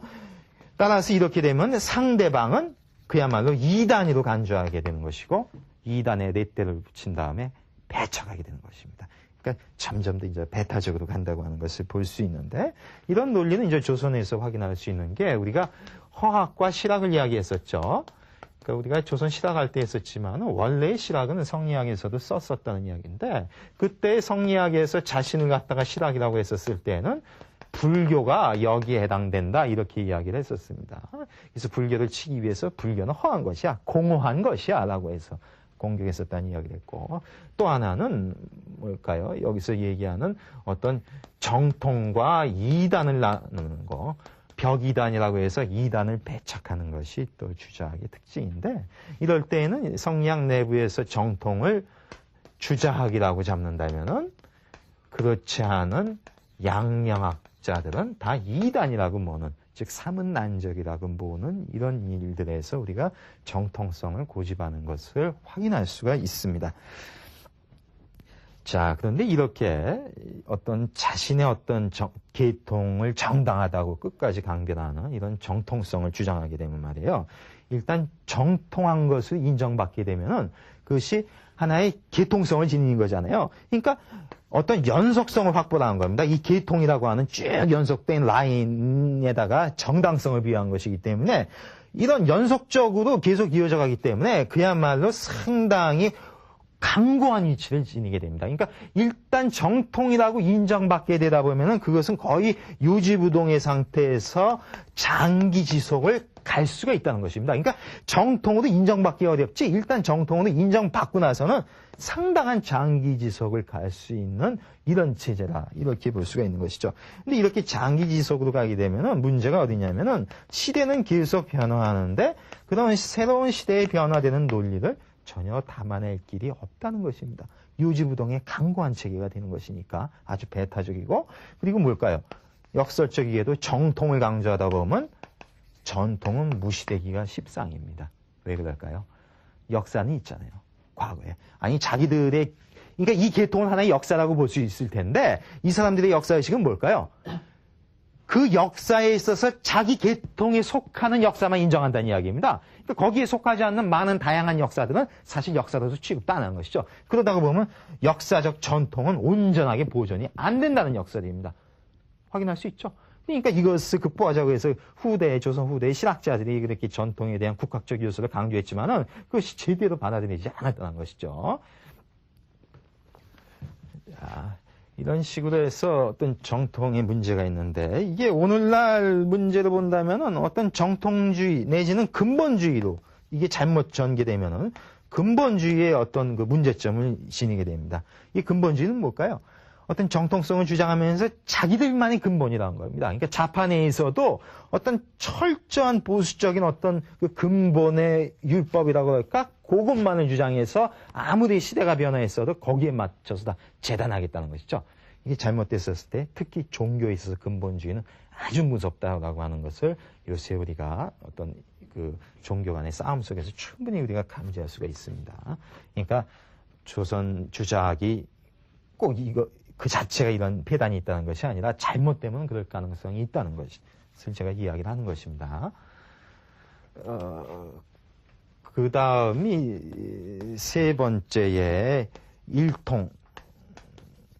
따라서 이렇게 되면 상대방은 그야말로 이단위로 간주하게 되는 것이고 이단에 렛대를 붙인 다음에 배척하게 되는 것입니다. 그러니까 점점 더 이제 배타적으로 간다고 하는 것을 볼 수 있는데 이런 논리는 이제 조선에서 확인할 수 있는 게 우리가 허학과 실학을 이야기했었죠. 그러니까 우리가 조선 실학할 때 했었지만 원래 실학은 성리학에서도 썼었다는 이야기인데 그때 성리학에서 자신을 갖다가 실학이라고 했었을 때는 불교가 여기에 해당된다 이렇게 이야기를 했었습니다. 그래서 불교를 치기 위해서 불교는 허한 것이야, 공허한 것이야 라고 해서 공격했었다는 이야기를 했고 또 하나는 뭘까요? 여기서 얘기하는 어떤 정통과 이단을 나누는 거 벽이단이라고 해서 이단을 배척하는 것이 또 주자학의 특징인데 이럴 때에는 성리학 내부에서 정통을 주자학이라고 잡는다면은 그렇지 않은 양명학자들은 다 이단이라고 보는 즉 삼은난적이라고 보는 이런 일들에서 우리가 정통성을 고집하는 것을 확인할 수가 있습니다. 자, 그런데 이렇게 어떤 자신의 어떤 계통을 정당하다고 끝까지 강변하는 이런 정통성을 주장하게 되면 말이에요. 일단 정통한 것을 인정받게 되면은 그것이 하나의 계통성을 지니는 거잖아요. 그러니까 어떤 연속성을 확보하는 겁니다. 이 계통이라고 하는 쭉 연속된 라인에다가 정당성을 비유한 것이기 때문에 이런 연속적으로 계속 이어져 가기 때문에 그야말로 상당히 강고한 위치를 지니게 됩니다. 그러니까 일단 정통이라고 인정받게 되다 보면은 그것은 거의 유지부동의 상태에서 장기 지속을 갈 수가 있다는 것입니다. 그러니까 정통으로 인정받기 어렵지 일단 정통으로 인정받고 나서는 상당한 장기 지속을 갈 수 있는 이런 체제라 이렇게 볼 수가 있는 것이죠. 근데 이렇게 장기 지속으로 가게 되면은 문제가 어디냐면은 시대는 계속 변화하는데 그런 새로운 시대에 변화되는 논리를 전혀 담아낼 길이 없다는 것입니다. 유지부동의 강고한 체계가 되는 것이니까 아주 배타적이고 그리고 뭘까요? 역설적이게도 정통을 강조하다 보면 전통은 무시되기가 십상입니다. 왜 그럴까요? 역사는 있잖아요. 과거에. 아니 자기들의 그러니까 이 계통은 하나의 역사라고 볼 수 있을 텐데 이 사람들의 역사의식은 뭘까요? 그 역사에 있어서 자기 계통에 속하는 역사만 인정한다는 이야기입니다. 그러니까 거기에 속하지 않는 많은 다양한 역사들은 사실 역사로서 취급도 안 하는 것이죠. 그러다가 보면 역사적 전통은 온전하게 보존이 안 된다는 역설입니다. 확인할 수 있죠. 그러니까 이것을 극복하자고 해서 조선 후대의 실학자들이 그렇게 전통에 대한 국학적 요소를 강조했지만은 그것이 제대로 받아들이지 않았다는 것이죠. 자, 이런 식으로 해서 어떤 정통의 문제가 있는데 이게 오늘날 문제로 본다면은 어떤 정통주의 내지는 근본주의로 이게 잘못 전개되면은 근본주의의 어떤 그 문제점을 지니게 됩니다. 이 근본주의는 뭘까요? 어떤 정통성을 주장하면서 자기들만의 근본이라는 겁니다. 그러니까 좌파 내에서도 어떤 철저한 보수적인 어떤 그 근본의 율법이라고 할까? 그것만을 주장해서 아무리 시대가 변화했어도 거기에 맞춰서 다 재단하겠다는 것이죠. 이게 잘못됐었을 때 특히 종교에 있어서 근본주의는 아주 무섭다라고 하는 것을 요새 우리가 어떤 그 종교 간의 싸움 속에서 충분히 우리가 감지할 수가 있습니다. 그러니까 조선 주자학이 꼭 이거 그 자체가 이런 폐단이 있다는 것이 아니라 잘못되면 그럴 가능성이 있다는 것을 제가 이야기를 하는 것입니다. 그 다음이 세 번째의 일통.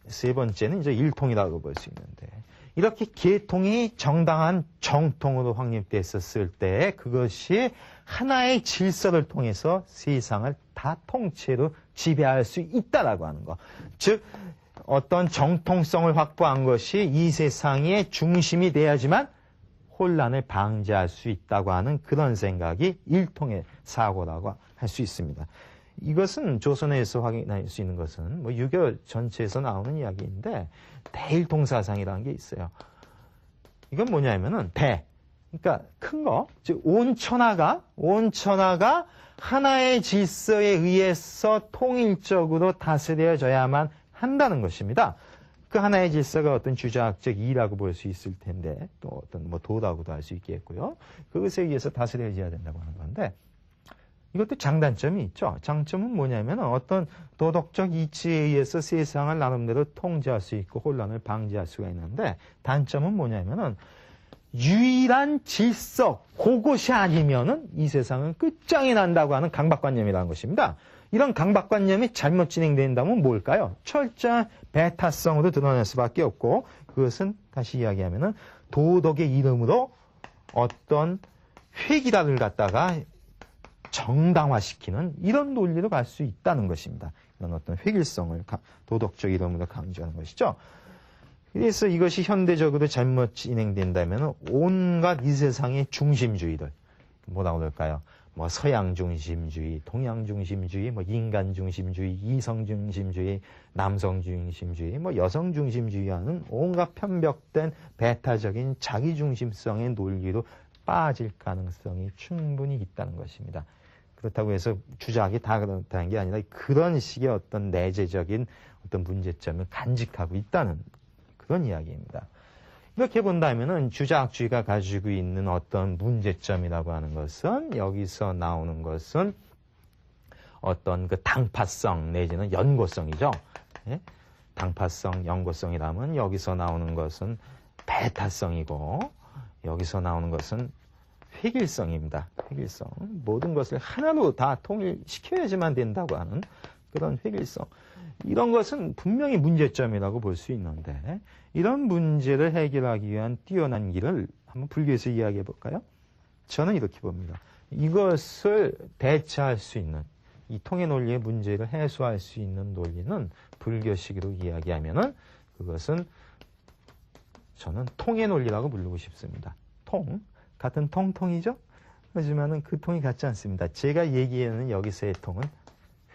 세 번째는 이제 일통이라고 볼 수 있는데 이렇게 계통이 정당한 정통으로 확립됐었을 때 그것이 하나의 질서를 통해서 세상을 다 통째로 지배할 수 있다라고 하는 것. 즉 어떤 정통성을 확보한 것이 이 세상의 중심이 돼야지만 혼란을 방지할 수 있다고 하는 그런 생각이 일통의 사고라고 할 수 있습니다. 이것은 조선에서 확인할 수 있는 것은 뭐 유교 전체에서 나오는 이야기인데 대일통사상이라는 게 있어요. 이건 뭐냐면은 그러니까 큰 거, 즉 온천하가 하나의 질서에 의해서 통일적으로 다스려져야만 한다는 것입니다. 그 하나의 질서가 어떤 주자학적 이라고 볼 수 있을 텐데, 또 어떤 뭐 도라고도 할 수 있겠고요. 그것에 의해서 다스려져야 된다고 하는 건데, 이것도 장단점이 있죠. 장점은 뭐냐면 어떤 도덕적 이치에 의해서 세상을 나름대로 통제할 수 있고 혼란을 방지할 수가 있는데, 단점은 뭐냐면은 유일한 질서, 그것이 아니면은 이 세상은 끝장이 난다고 하는 강박관념이라는 것입니다. 이런 강박관념이 잘못 진행된다면 뭘까요? 철저한 배타성으로 드러날 수밖에 없고, 그것은 다시 이야기하면은 도덕의 이름으로 어떤 회기라를 갖다가 정당화시키는 이런 논리로 갈 수 있다는 것입니다. 이런 어떤 획일성을 도덕적 이름으로 강조하는 것이죠. 그래서 이것이 현대적으로 잘못 진행된다면 온갖 이 세상의 중심주의들, 뭐라고 그럴까요? 뭐 서양 중심주의, 동양 중심주의, 뭐 인간 중심주의, 이성 중심주의, 남성 중심주의, 뭐 여성 중심주의와는 온갖 편벽된 배타적인 자기 중심성의 논리로 빠질 가능성이 충분히 있다는 것입니다. 그렇다고 해서 주작이 다 그렇다는 게 아니라 그런 식의 어떤 내재적인 어떤 문제점을 간직하고 있다는 그런 이야기입니다. 이렇게 본다면은 주자학주의가 가지고 있는 어떤 문제점이라고 하는 것은 여기서 나오는 것은 어떤 그 당파성 내지는 연고성이죠. 예? 당파성, 연고성이라면 여기서 나오는 것은 배타성이고 여기서 나오는 것은 획일성입니다. 획일성. 모든 것을 하나로 다 통일시켜야지만 된다고 하는 그런 획일성. 이런 것은 분명히 문제점이라고 볼 수 있는데 이런 문제를 해결하기 위한 뛰어난 길을 한번 불교에서 이야기해 볼까요? 저는 이렇게 봅니다. 이것을 대처할 수 있는 이 통해 논리의 문제를 해소할 수 있는 논리는 불교식으로 이야기하면은 그것은 저는 통해 논리라고 부르고 싶습니다. 통. 같은 통통이죠? 하지만은 그 통이 같지 않습니다. 제가 얘기하는 여기서의 통은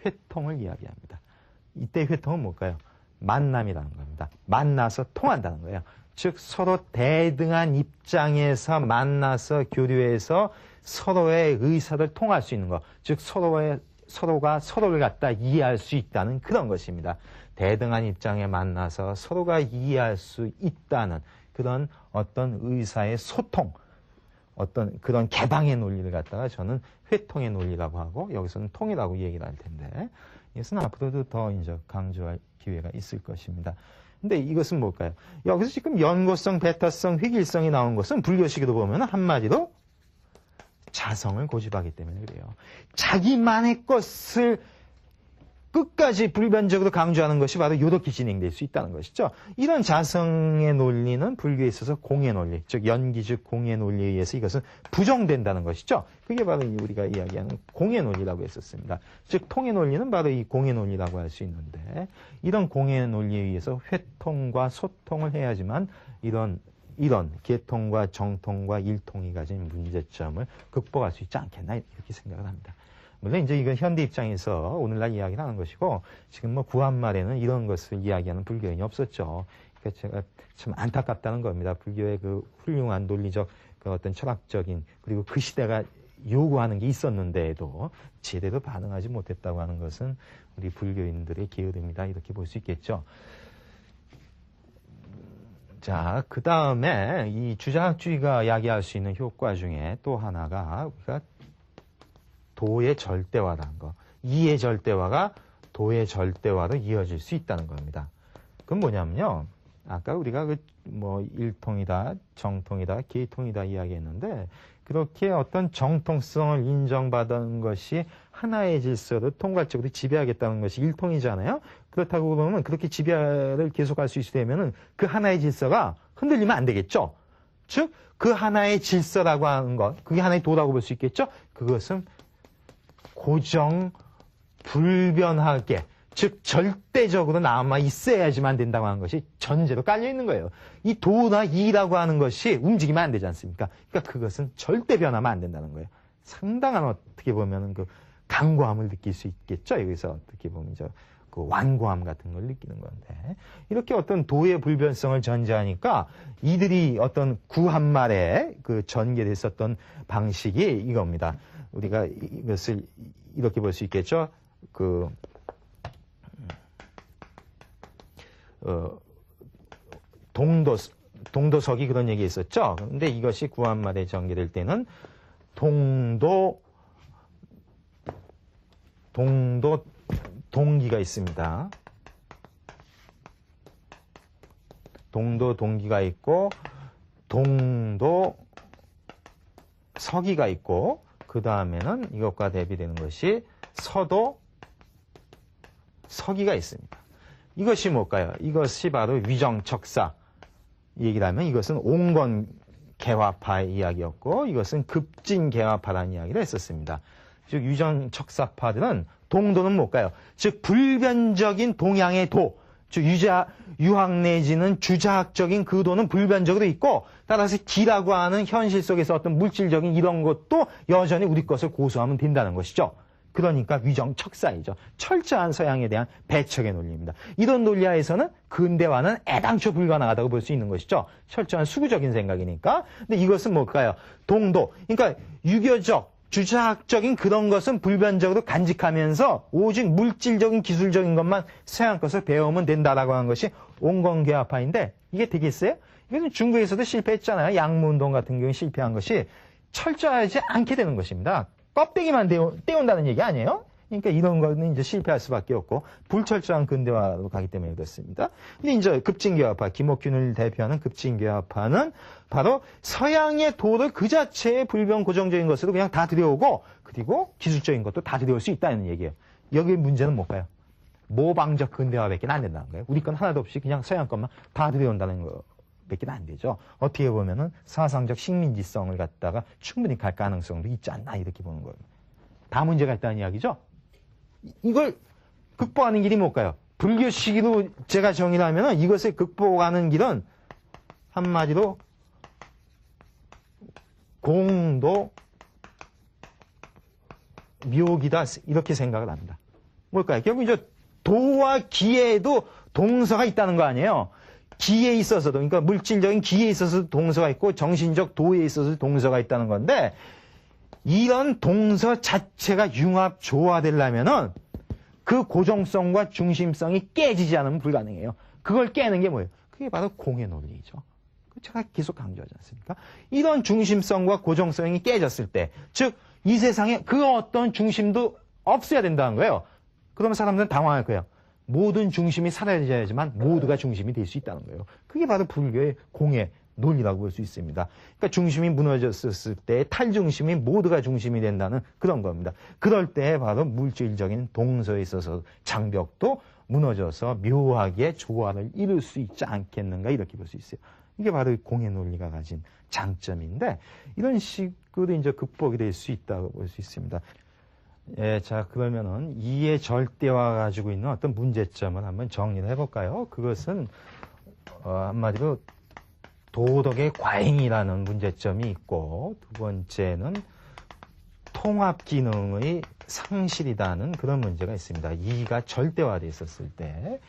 회통을 이야기합니다. 이때 회통은 뭘까요? 만남이라는 겁니다. 만나서 통한다는 거예요. 즉 서로 대등한 입장에서 만나서 교류해서 서로의 의사를 통할 수 있는 것. 즉 서로가 서로를 갖다 이해할 수 있다는 그런 것입니다. 대등한 입장에 만나서 서로가 이해할 수 있다는 그런 어떤 의사의 소통, 어떤 그런 개방의 논리를 갖다가 저는 회통의 논리라고 하고 여기서는 통이라고 얘기를 할 텐데 이것은 앞으로도 더 이제 강조할 기회가 있을 것입니다. 근데 이것은 뭘까요? 여기서 지금 연고성, 배타성, 획일성이 나온 것은 불교식으로 보면 한마디로 자성을 고집하기 때문에 그래요. 자기만의 것을 끝까지 불변적으로 강조하는 것이 바로 이렇게 진행될 수 있다는 것이죠. 이런 자성의 논리는 불교에 있어서 공의 논리, 즉 연기적 공의 논리에 의해서 이것은 부정된다는 것이죠. 그게 바로 우리가 이야기하는 공의 논리라고 했었습니다. 즉 통의 논리는 바로 이 공의 논리라고 할 수 있는데 이런 공의 논리에 의해서 회통과 소통을 해야지만 이런 개통과 정통과 일통이 가진 문제점을 극복할 수 있지 않겠나 이렇게 생각을 합니다. 물론 이제 이건 현대 입장에서 오늘날 이야기를 하는 것이고 지금 뭐 구한말에는 이런 것을 이야기하는 불교인이 없었죠. 그러니까 제가 참 안타깝다는 겁니다. 불교의 그 훌륭한 논리적 그 어떤 철학적인 그리고 그 시대가 요구하는 게 있었는데도 제대로 반응하지 못했다고 하는 것은 우리 불교인들의 게으름이다 이렇게 볼 수 있겠죠. 자, 그 다음에 이 주자학주의가 야기할 수 있는 효과 중에 또 하나가 우리가 도의 절대화라는 거. 이의 절대화가 도의 절대화로 이어질 수 있다는 겁니다. 그건 뭐냐면요. 아까 우리가 뭐 일통이다, 정통이다, 계통이다 이야기했는데 그렇게 어떤 정통성을 인정받은 것이 하나의 질서를 통괄적으로 지배하겠다는 것이 일통이잖아요. 그렇다고 그러면 그렇게 지배를 계속할 수 있으려면은 그 하나의 질서가 흔들리면 안 되겠죠. 즉, 그 하나의 질서라고 하는 것, 그게 하나의 도라고 볼 수 있겠죠. 그것은 고정, 불변하게, 즉 절대적으로 남아 있어야지만 된다고 하는 것이 전제로 깔려 있는 거예요. 이 도나 이라고 하는 것이 움직이면 안 되지 않습니까? 그러니까 그것은 절대 변하면 안 된다는 거예요. 상당한 어떻게 보면은 강고함을 느낄 수 있겠죠. 여기서 어떻게 보면 그 완고함 같은 걸 느끼는 건데, 이렇게 어떤 도의 불변성을 전제하니까 이들이 어떤 구한말에 그 전개됐었던 방식이 이겁니다. 우리가 이것을 이렇게 볼 수 있겠죠. 동도석이 그런 얘기 있었죠. 근데 이것이 구한말에 전개될 때는 동기가 있습니다. 동기가 있고, 서기가 있고, 그 다음에는 이것과 대비되는 것이 서기가 있습니다. 이것이 뭘까요? 이것이 바로 위정척사 얘기를 하면 이것은 온건개화파 이야기였고, 이것은 급진개화파라는 이야기를 했었습니다. 즉 위정척사파들은 동도는 뭘까요? 즉 불변적인 동양의 도, 즉 유학 내지는 주자학적인 그 도는 불변적으로 있고, 따라서 기라고 하는 현실 속에서 어떤 물질적인 이런 것도 여전히 우리 것을 고수하면 된다는 것이죠. 그러니까 위정척사이죠. 철저한 서양에 대한 배척의 논리입니다. 이런 논리하에서는 근대화는 애당초 불가능하다고 볼 수 있는 것이죠. 철저한 수구적인 생각이니까. 근데 이것은 뭘까요? 동도, 그러니까 유교적, 주자학적인 그런 것은 불변적으로 간직하면서 오직 물질적인 기술적인 것만 서양 것을 배우면 된다라고 하는 것이 온건개화파인데, 이게 되겠어요? 이것은 중국에서도 실패했잖아요. 양무운동 같은 경우에 실패한 것이 철저하지 않게 되는 것입니다. 껍데기만 떼운다는 얘기 아니에요? 그러니까 이런 거는 이제 실패할 수밖에 없고, 불철저한 근대화로 가기 때문에 그렇습니다. 근데 이제 급진개화파, 김옥균을 대표하는 급진개화파는 바로 서양의 도를 그 자체의 불변 고정적인 것으로 그냥 다 들여오고, 그리고 기술적인 것도 다 들여올 수 있다는 얘기예요. 여기의 문제는 뭘까요? 모방적 근대화밖에 안 된다는 거예요. 우리 건 하나도 없이 그냥 서양 것만 다 들여온다는 거. 밖에 안 되죠. 어떻게 보면은 사상적 식민지성을 갖다가 충분히 갈 가능성도 있지 않나 이렇게 보는 거예요. 다 문제가 있다는 이야기죠. 이걸 극복하는 길이 뭘까요? 불교식으로 제가 정의를 하면은 이것을 극복하는 길은 한마디로 공도 묘기다 이렇게 생각을 합니다. 뭘까요? 결국 이제 도와 기에도 동서가 있다는 거 아니에요. 기에 있어서도, 그러니까 물질적인 기에 있어서도 동서가 있고 정신적 도에 있어서도 동서가 있다는 건데, 이런 동서 자체가 융합 조화되려면은 그 고정성과 중심성이 깨지지 않으면 불가능해요. 그걸 깨는 게 뭐예요? 그게 바로 공의 논리죠. 제가 계속 강조하지 않습니까? 이런 중심성과 고정성이 깨졌을 때, 즉 이 세상에 그 어떤 중심도 없어야 된다는 거예요. 그러면 사람들은 당황할 거예요. 모든 중심이 사라져야지만 모두가 중심이 될 수 있다는 거예요. 그게 바로 불교의 공의 논리라고 볼 수 있습니다. 그러니까 중심이 무너졌을 때 탈중심이 모두가 중심이 된다는 그런 겁니다. 그럴 때 바로 물질적인 동서에 있어서 장벽도 무너져서 묘하게 조화를 이룰 수 있지 않겠는가 이렇게 볼 수 있어요. 이게 바로 공의 논리가 가진 장점인데, 이런 식으로 이제 극복이 될 수 있다고 볼 수 있습니다. 예, 자, 그러면은 이의 절대화가 가지고 있는 어떤 문제점을 한번 정리를 해볼까요? 그것은 한마디로 도덕의 과잉이라는 문제점이 있고, 두 번째는 통합 기능의 상실이라는 그런 문제가 있습니다. 이가 절대화되어 있었을 때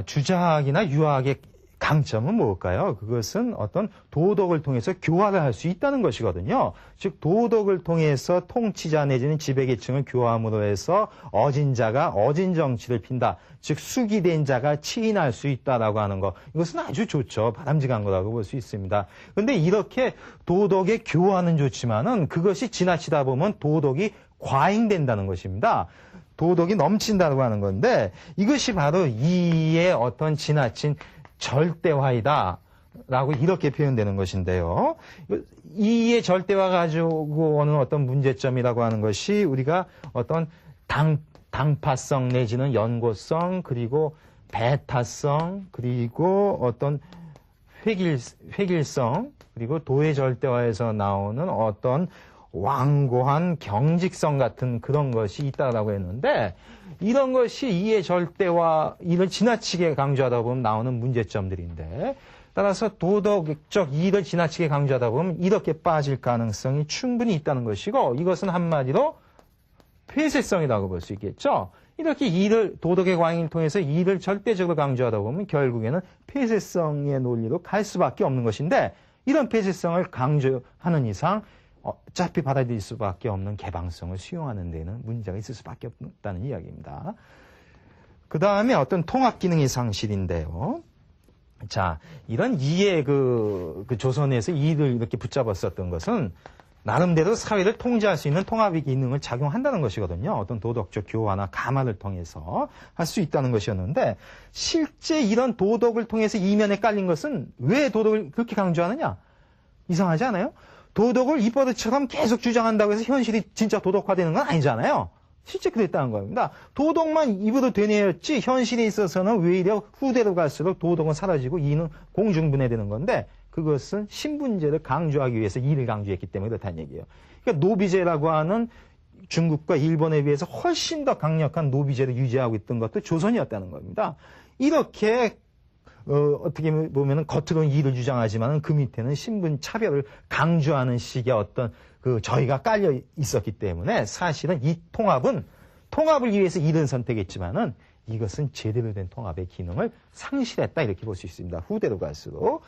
주자학이나 유학의 강점은 뭘까요? 그것은 어떤 도덕을 통해서 교화를 할 수 있다는 것이거든요. 즉 도덕을 통해서 통치자 내지는 지배계층을 교화함으로 해서 어진 자가 어진 정치를 핀다. 즉 숙이된 자가 치인할 수 있다라고 하는 것. 이것은 아주 좋죠. 바람직한 거라고 볼 수 있습니다. 그런데 이렇게 도덕의 교화는 좋지만은 그것이 지나치다 보면 도덕이 과잉된다는 것입니다. 도덕이 넘친다고 하는 건데, 이것이 바로 이의 어떤 지나친 절대화이다 라고 이렇게 표현되는 것인데요. 이의 절대화 가지고 오는 어떤 문제점이라고 하는 것이 우리가 어떤 당파성 내지는 연고성, 그리고 배타성, 그리고 어떤 획일성, 그리고 도의 절대화에서 나오는 어떤 완고한 경직성 같은 그런 것이 있다라고 했는데, 이런 것이 이의 절대화, 이를 지나치게 강조하다 보면 나오는 문제점들인데, 따라서 도덕적 이의를 지나치게 강조하다 보면 이렇게 빠질 가능성이 충분히 있다는 것이고, 이것은 한마디로 폐쇄성이라고 볼 수 있겠죠. 이렇게 이를 도덕의 과잉을 통해서 이를 절대적으로 강조하다 보면 결국에는 폐쇄성의 논리로 갈 수밖에 없는 것인데 이런 폐쇄성을 강조하는 이상 어차피 받아들일 수밖에 없는 개방성을 수용하는 데는 문제가 있을 수밖에 없다는 이야기입니다. 그 다음에 어떤 통합 기능의 상실인데요. 자, 이런 이의 그 조선에서 이를 이렇게 붙잡았었던 것은 나름대로 사회를 통제할 수 있는 통합의 기능을 작용한다는 것이거든요. 어떤 도덕적 교화나 감화를 통해서 할 수 있다는 것이었는데 실제 이런 도덕을 통해서 이면에 깔린 것은 왜 도덕을 그렇게 강조하느냐? 이상하지 않아요? 도덕을 입버릇처럼 계속 주장한다고 해서 현실이 진짜 도덕화되는 건 아니잖아요. 실제 그랬다는 겁니다. 도덕만 입으로 되뇌었지 현실에 있어서는 외려 후대로 갈수록 도덕은 사라지고 이는 공중분해되는 건데 그것은 신분제를 강조하기 위해서 이를 강조했기 때문에 그렇다는 얘기예요. 그러니까 노비제라고 하는 중국과 일본에 비해서 훨씬 더 강력한 노비제를 유지하고 있던 것도 조선이었다는 겁니다. 이렇게 어떻게 보면은 겉으로는 이를 주장하지만 그 밑에는 신분 차별을 강조하는 식의 어떤 저희가 깔려 있었기 때문에 사실은 이 통합을 위해서 이를 선택했지만은 이것은 제대로 된 통합의 기능을 상실했다 이렇게 볼 수 있습니다. 후대로 갈수록.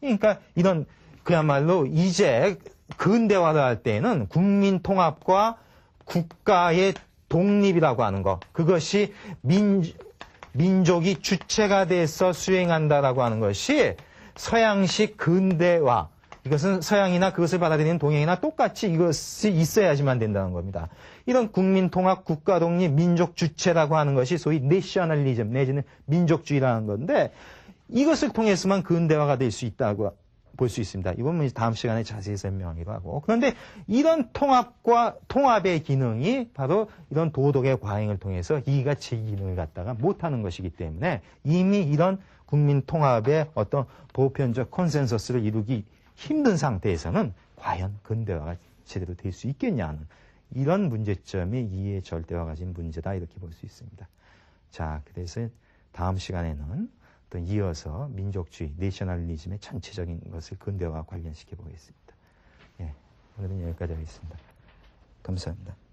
그러니까 이런 그야말로 이제 근대화를 할 때는 국민 통합과 국가의 독립이라고 하는 것 그것이 민족이 주체가 돼서 수행한다라고 하는 것이 서양식 근대화 이것은 서양이나 그것을 받아들이는 동양이나 똑같이 이것이 있어야지만 된다는 겁니다. 이런 국민통합, 국가독립, 민족 주체라고 하는 것이 소위 내셔널리즘 내지는 민족주의라는 건데 이것을 통해서만 근대화가 될 수 있다고 볼 수 있습니다. 이건 다음 시간에 자세히 설명하기로 하고. 그런데 이런 통합의 기능이 바로 이런 도덕의 과잉을 통해서 이가 제 기능을 갖다가 못하는 것이기 때문에 이미 이런 국민 통합의 어떤 보편적 콘센서스를 이루기 힘든 상태에서는 과연 근대화가 제대로 될 수 있겠냐는 이런 문제점이 이의 절대화가 가진 문제다 이렇게 볼 수 있습니다. 자, 그래서 다음 시간에는 또 이어서 민족주의, 내셔널리즘의 전체적인 것을 근대화와 관련시켜 보겠습니다. 예, 오늘은 여기까지 하겠습니다. 감사합니다.